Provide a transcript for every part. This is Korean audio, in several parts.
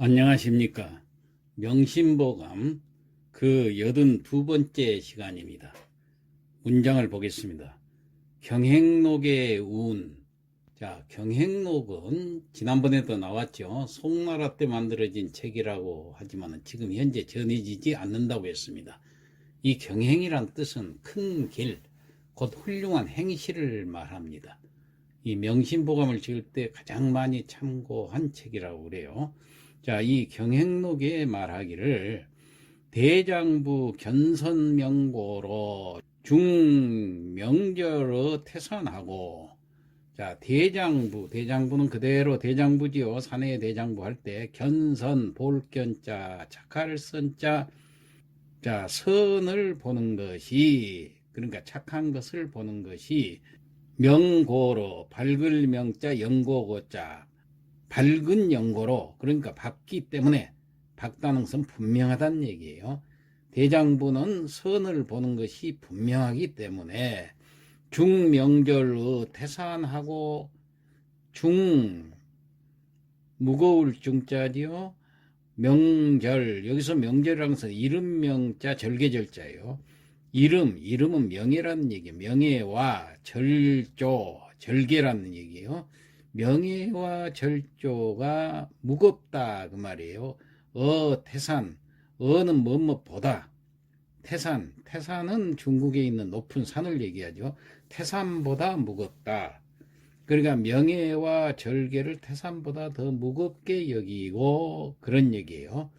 안녕하십니까. 명심보감 그 82번째 시간입니다. 문장을 보겠습니다. 경행록의 운. 자, 경행록은 지난번에도 나왔죠. 송나라 때 만들어진 책이라고 하지만 지금 현재 전해지지 않는다고 했습니다. 이 경행이란 뜻은 큰 길, 곧 훌륭한 행실을 말합니다. 이 명심보감을 지을 때 가장 많이 참고한 책이라고 그래요. 자, 이 경행록에 말하기를 대장부 견선명고로 중명절어 태산하고. 자, 대장부는 그대로 대장부지요. 사내의 대장부 할 때 견선 볼견자 착할 선자. 자, 선을 보는 것이, 그러니까 착한 것을 보는 것이 명고로 밝을 명자 영고고자 밝은 영고로, 그러니까 밝기 때문에 밝다는 것은 분명하다는 얘기예요. 대장부는 선을 보는 것이 분명하기 때문에 중명절의 태산하고, 중 무거울 중자지요. 명절, 여기서 명절이라는 것은 이름 명자 절개절자예요. 이름은 명예라는 얘기예요. 명예와 절조, 절개라는 얘기예요. 명예와 절조가 무겁다 그 말이에요. 태산, 어는 뭐뭐보다. 태산은 중국에 있는 높은 산을 얘기하죠. 태산보다 무겁다. 그러니까 명예와 절개를 태산보다 더 무겁게 여기고, 그런 얘기예요.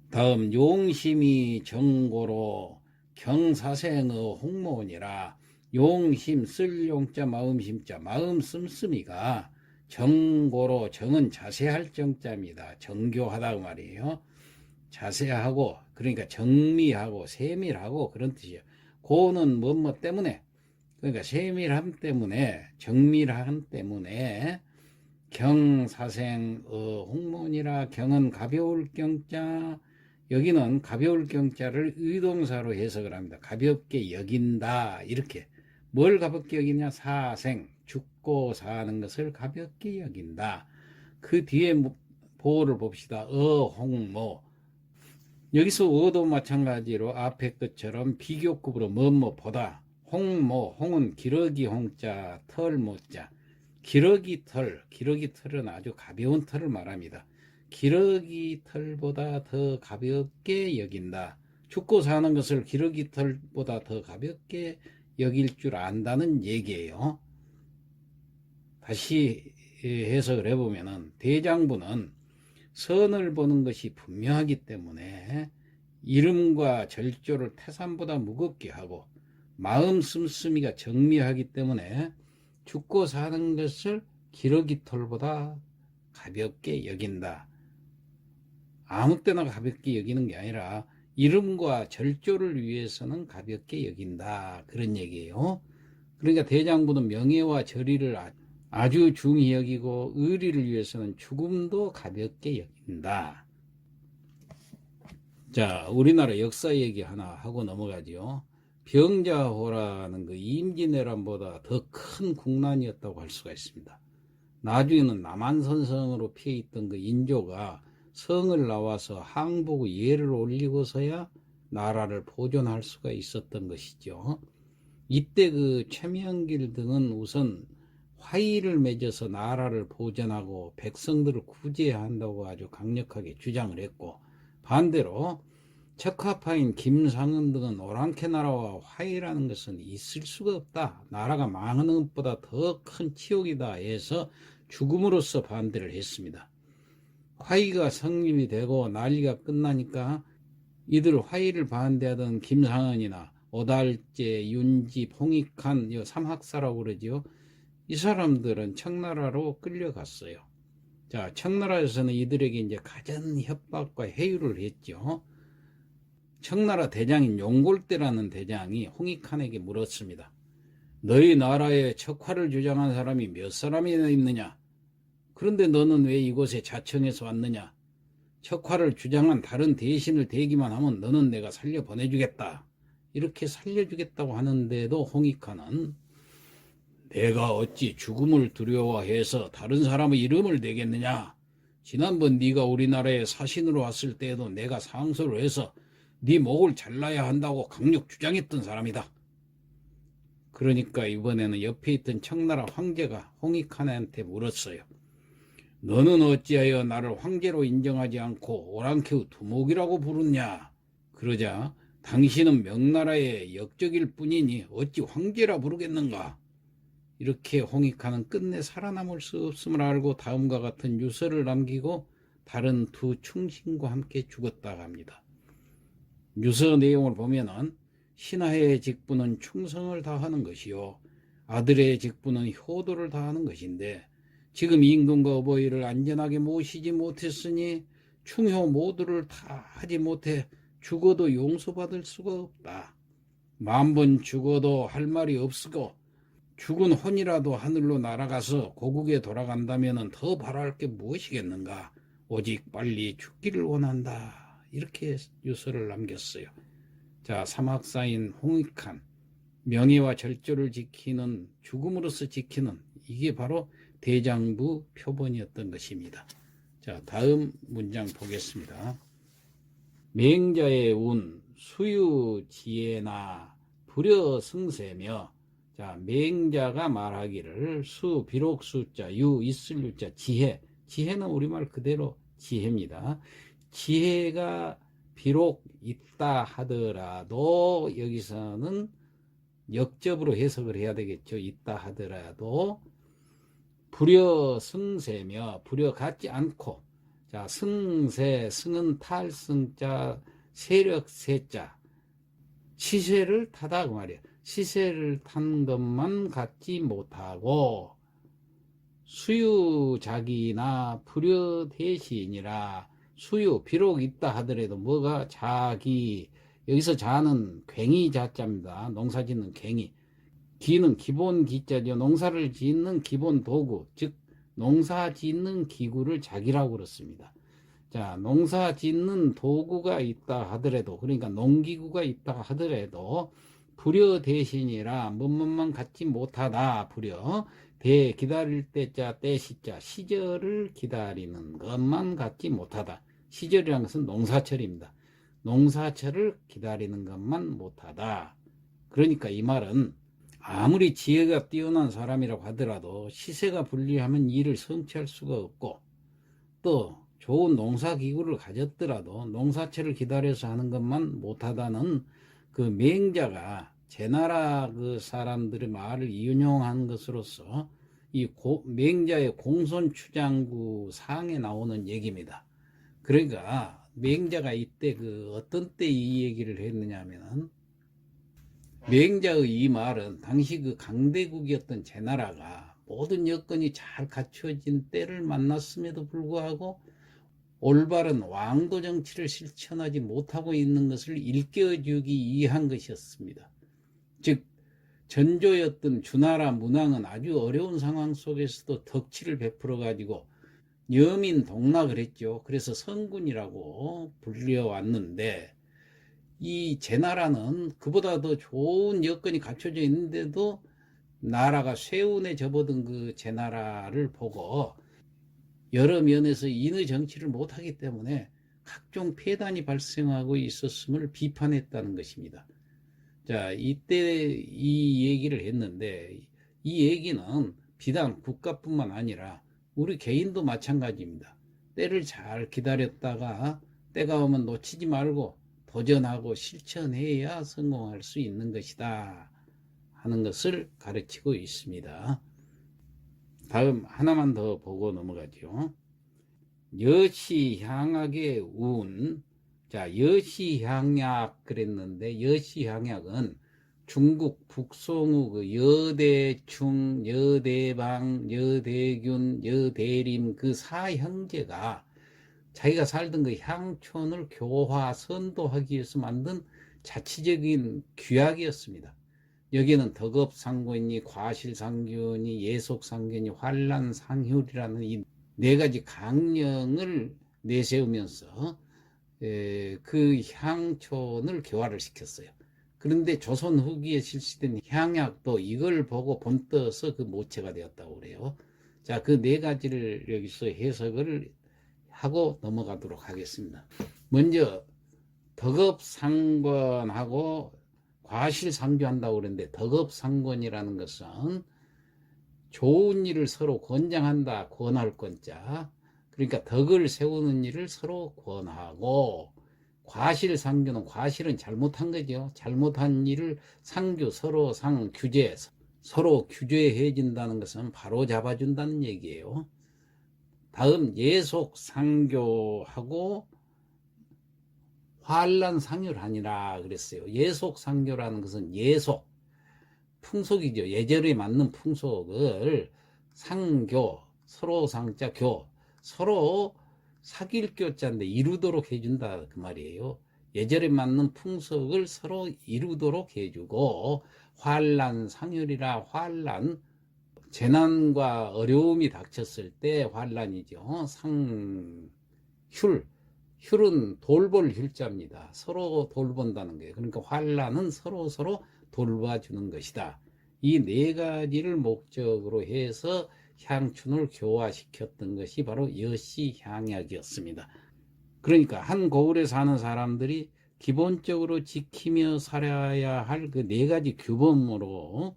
다음, 용심이 정고로 경사생의 홍모니라. 용심, 쓸 용자 마음심자, 마음 씀씀이가 정고로, 정은 자세할 정자입니다. 정교하다 그 말이에요. 자세하고, 그러니까 정미하고 세밀하고 그런 뜻이에요. 고는 뭐뭐 때문에, 그러니까 세밀함 때문에, 정밀함 때문에. 경사생의 홍문이라. 경은 가벼울 경자, 여기는 가벼울 경자를 의동사로 해석을 합니다. 가볍게 여긴다, 이렇게. 뭘 가볍게 여기냐? 사생, 죽고 사는 것을 가볍게 여긴다. 그 뒤에 보호를 봅시다. 홍모. 여기서 어도 마찬가지로 앞에 것처럼 비교급으로 뭐뭐보다. 홍모, 홍은 기러기 홍자, 털 모자. 기러기 털은 아주 가벼운 털을 말합니다. 기러기 털보다 더 가볍게 여긴다. 죽고 사는 것을 기러기 털보다 더 가볍게 여길 줄 안다는 얘기예요. 다시 해석을 해보면은, 대장부는 선을 보는 것이 분명하기 때문에 이름과 절조를 태산보다 무겁게 하고, 마음 씀씀이가 정미하기 때문에 죽고 사는 것을 기러기 털보다 가볍게 여긴다. 아무 때나 가볍게 여기는 게 아니라 이름과 절조를 위해서는 가볍게 여긴다, 그런 얘기예요. 그러니까 대장부는 명예와 절의를 아주 중히 여기고, 의리를 위해서는 죽음도 가볍게 여긴다. 자, 우리나라 역사 얘기 하나 하고 넘어가죠. 병자호라는 그 임진왜란보다 더 큰 국난이었다고 할 수가 있습니다. 나중에는 남한선성으로 피해있던 그 인조가 성을 나와서 항복의 예를 올리고서야 나라를 보존할 수가 있었던 것이죠. 이때 그 최명길 등은 우선 화의를 맺어서 나라를 보존하고 백성들을 구제해야 한다고 아주 강력하게 주장을 했고, 반대로 척화파인 김상은 등은 오랑캐 나라와 화의라는 것은 있을 수가 없다, 나라가 망하는 것보다 더 큰 치욕이다 해서 죽음으로써 반대를 했습니다. 화의가 성립이 되고 난리가 끝나니까 이들 화의를 반대하던 김상은이나 오달제, 윤지, 봉익한, 삼학사라고 그러죠. 이 사람들은 청나라로 끌려갔어요. 자, 청나라에서는 이들에게 이제 가전 협박과 해유를 했죠. 청나라 대장인 용골대라는 대장이 홍익한에게 물었습니다. 너희 나라에 척화를 주장한 사람이 몇 사람이나 있느냐? 그런데 너는 왜 이곳에 자청해서 왔느냐? 척화를 주장한 다른 대신을 대기만 하면 너는 내가 살려보내주겠다. 이렇게 살려주겠다고 하는데도 홍익한은 내가 어찌 죽음을 두려워해서 다른 사람의 이름을 대겠느냐? 지난번 네가 우리나라에 사신으로 왔을 때에도 내가 상소를 해서 네 목을 잘라야 한다고 강력 주장했던 사람이다. 그러니까 이번에는 옆에 있던 청나라 황제가 홍익칸한테 물었어요. 너는 어찌하여 나를 황제로 인정하지 않고 오랑캐의 두목이라고 부르냐? 그러자 당신은 명나라의 역적일 뿐이니 어찌 황제라 부르겠는가? 이렇게 홍익칸은 끝내 살아남을 수 없음을 알고 다음과 같은 유서를 남기고 다른 두 충신과 함께 죽었다고 합니다. 유서 내용을 보면은 신하의 직분은 충성을 다하는 것이요 아들의 직분은 효도를 다하는 것인데 지금 임금과 어버이를 안전하게 모시지 못했으니 충효 모두를 다 하지 못해 죽어도 용서받을 수가 없다. 만번 죽어도 할 말이 없으고 죽은 혼이라도 하늘로 날아가서 고국에 돌아간다면 더 바랄 게 무엇이겠는가. 오직 빨리 죽기를 원한다. 이렇게 유서를 남겼어요. 자, 사막사인 홍익칸, 명예와 절조를 지키는, 죽음으로써 지키는, 이게 바로 대장부 표본이었던 것입니다. 자, 다음 문장 보겠습니다. 맹자의 운, 수유지혜나 불여승세며. 자, 맹자가 말하기를 수, 비록 수자, 유, 있을 유자, 지혜. 지혜는 우리말 그대로 지혜입니다. 지혜가 비록 있다 하더라도, 여기서는 역접으로 해석을 해야 되겠죠. 있다 하더라도 불여승세며, 불여 같지 않고. 자, 승세, 승은 탈승자, 세력세자, 시세를 타다 그 말이에요. 시세를 탄 것만 갖지 못하고 수유자기나 불여대신이라. 수유, 비록 있다 하더라도 뭐가 자기, 여기서 자는 괭이 자자입니다. 농사 짓는 괭이. 기는 기본 기자죠. 농사를 짓는 기본 도구, 즉 농사 짓는 기구를 자기라고 그렇습니다. 자, 농사 짓는 도구가 있다 하더라도, 그러니까 농기구가 있다 하더라도 불여 대신이라 뭐뭐만 갖지 못하다. 불여 대, 기다릴 때자, 때시자, 시절을 기다리는 것만 갖지 못하다. 시절이라는 것은 농사철입니다. 농사철을 기다리는 것만 못하다. 그러니까 이 말은 아무리 지혜가 뛰어난 사람이라고 하더라도 시세가 불리하면 일을 성취할 수가 없고, 또 좋은 농사기구를 가졌더라도 농사철을 기다려서 하는 것만 못하다는 그 맹자가 제나라 그 사람들의 말을 인용한 것으로서 이 맹자의 공손추장구 상에 나오는 얘기입니다. 그러니까 맹자가 이때 그 어떤 때 이 얘기를 했느냐 하면은, 맹자의 이 말은 당시 그 강대국이었던 제나라가 모든 여건이 잘 갖춰진 때를 만났음에도 불구하고 올바른 왕도 정치를 실천하지 못하고 있는 것을 일깨워주기 위한 것이었습니다. 즉 전조였던 주나라 문왕은 아주 어려운 상황 속에서도 덕치를 베풀어 가지고 여민 동락을 했죠. 그래서 성군이라고 불려왔는데, 이 제나라는 그보다 더 좋은 여건이 갖춰져 있는데도 나라가 쇠운에 접어든 그 제나라를 보고 여러 면에서 인의 정치를 못하기 때문에 각종 폐단이 발생하고 있었음을 비판했다는 것입니다. 자, 이때 이 얘기를 했는데, 이 얘기는 비단 국가뿐만 아니라 우리 개인도 마찬가지입니다. 때를 잘 기다렸다가 때가 오면 놓치지 말고 도전하고 실천해야 성공할 수 있는 것이다 하는 것을 가르치고 있습니다. 다음 하나만 더 보고 넘어가죠. 여시향악의 운. 자, 여시향약 그랬는데, 여시향약은 중국 북송우 그 여대충, 여대방, 여대균, 여대림 그 사형제가 자기가 살던 그 향촌을 교화, 선도하기 위해서 만든 자치적인 규약이었습니다. 여기에는 덕업상권이, 과실상균이, 예속상균이, 환란상휴이라는 이 네 가지 강령을 내세우면서 그 향촌을 교화를 시켰어요. 그런데 조선 후기에 실시된 향약도 이걸 보고 본떠서 그 모체가 되었다고 그래요. 자, 그 네 가지를 여기서 해석을 하고 넘어가도록 하겠습니다. 먼저 덕업상권하고 과실상조한다고 그랬는데, 덕업상권이라는 것은 좋은 일을 서로 권장한다, 권할 권자. 그러니까 덕을 세우는 일을 서로 권하고, 과실상조는, 과실은 잘못한 거죠. 잘못한 일을 상조, 서로 규제, 서로 규제해 준다는 것은 바로 잡아준다는 얘기예요. 다음 예속상교하고 환란상유하니라 그랬어요. 예속상교라는 것은 예속, 풍속이죠. 예절에 맞는 풍속을 상교, 서로 상자 교, 서로 사귈 교자인데 이루도록 해준다 그 말이에요. 예절에 맞는 풍속을 서로 이루도록 해주고, 환란상율이라, 환란, 재난과 어려움이 닥쳤을 때 환란이죠. 휼은 돌볼 휼자입니다. 서로 돌본다는 거예요. 그러니까 환란은 서로 돌봐주는 것이다. 이 네 가지를 목적으로 해서 향춘을 교화시켰던 것이 바로 여시향약이었습니다. 그러니까 한 고을에 사는 사람들이 기본적으로 지키며 살아야 할 그 네 가지 규범으로,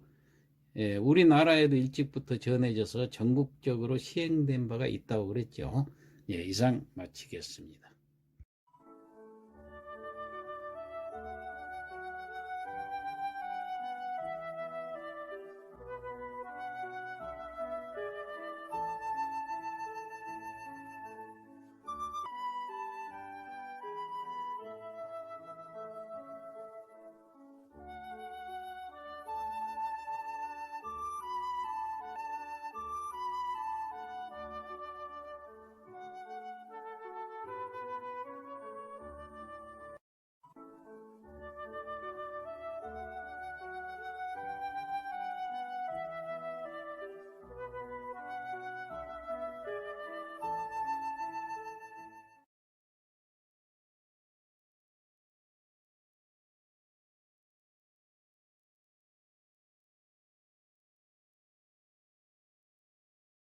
우리나라에도 일찍부터 전해져서 전국적으로 시행된 바가 있다고 그랬죠. 이상 마치겠습니다.